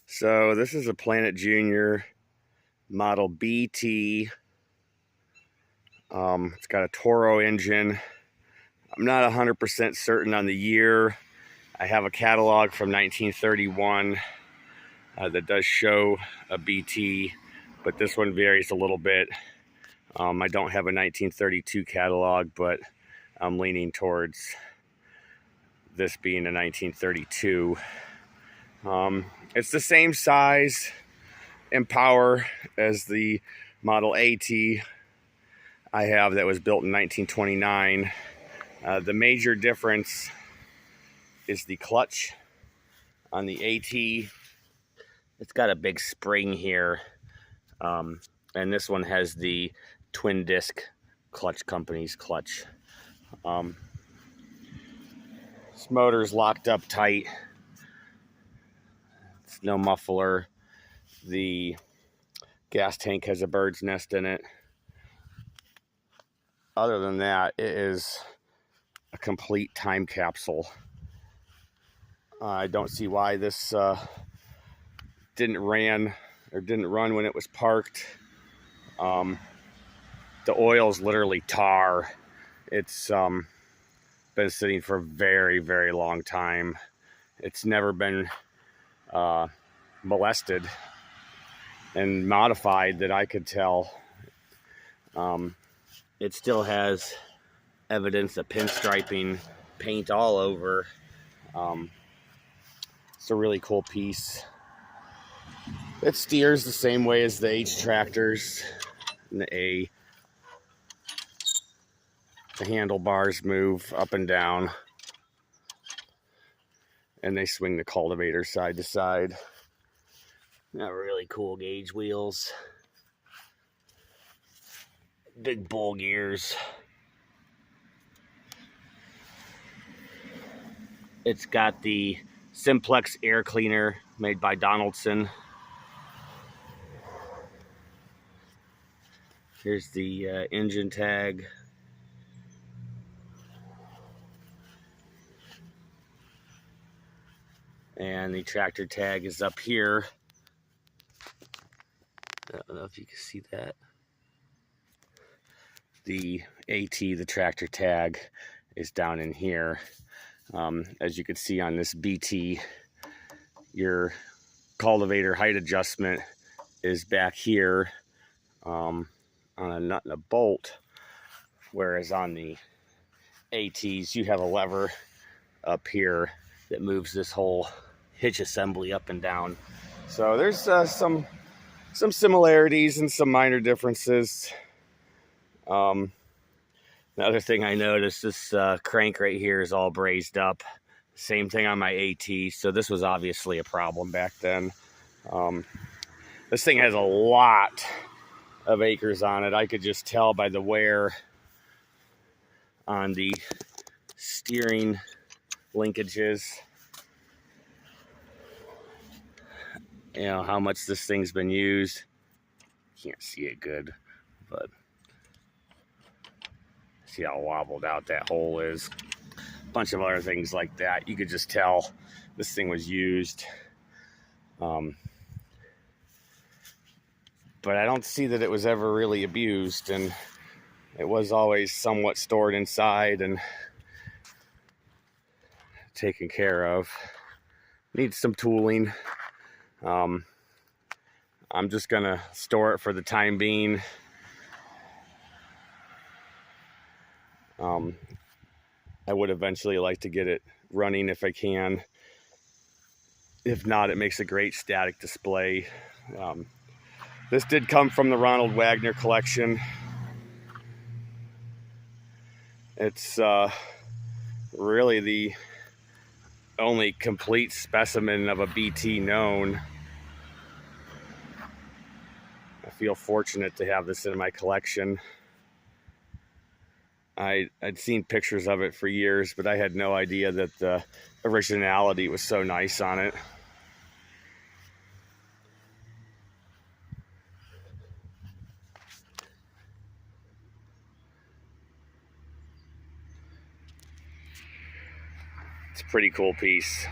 So this is a Planet Junior model BT. It's got a Toro engine. I'm not 100% certain on the year. I have a catalog from 1931 that does show a BT, but this one varies a little bit. I don't have a 1932 catalog, but I'm leaning towards this being a 1932. It's the same size and power as the Model AT I have that was built in 1929. The major difference is the clutch on the AT. It's got a big spring here, and this one has the twin disc clutch company's clutch. This motor's locked up tight. It's no muffler. The gas tank has a bird's nest in it. Other than that, it is a complete time capsule. I don't see why this didn't run when it was parked. The oil is literally tar. It's been sitting for a very, very long time. It's never been molested and modified that I could tell. It still has evidence of pinstriping, paint all over. It's a really cool piece. It steers the same way as the H tractors and the A. The handlebars move up and down, and they swing the cultivator side to side. Got really cool gauge wheels. Big bull gears. It's got the Simplex air cleaner made by Donaldson. Here's the engine tag. And the tractor tag is up here. I don't know if you can see that. The AT, the tractor tag, is down in here. As you can see on this BT, your cultivator height adjustment is back here on a nut and a bolt, whereas on the ATs you have a lever up here that moves this whole hitch assembly up and down. So there's some similarities and some minor differences. Another thing I noticed, this crank right here is all brazed up. Same thing on my AT, so this was obviously a problem back then. This thing has a lot of acres on it. I could just tell by the wear on the steering linkages, you know, how much this thing's been used. Can't see it good, but see how wobbled out that hole is. A bunch of other things like that. You could just tell this thing was used. But I don't see that it was ever really abused, and it was always somewhat stored inside and taken care of. Needs some tooling. I'm just gonna store it for the time being. I would eventually like to get it running if I can. If not, it makes a great static display. This did come from the Ronald Wagner collection. It's really the only complete specimen of a BT known. I feel fortunate to have this in my collection. I'd seen pictures of it for years, but I had no idea that the originality was so nice on it. It's a pretty cool piece.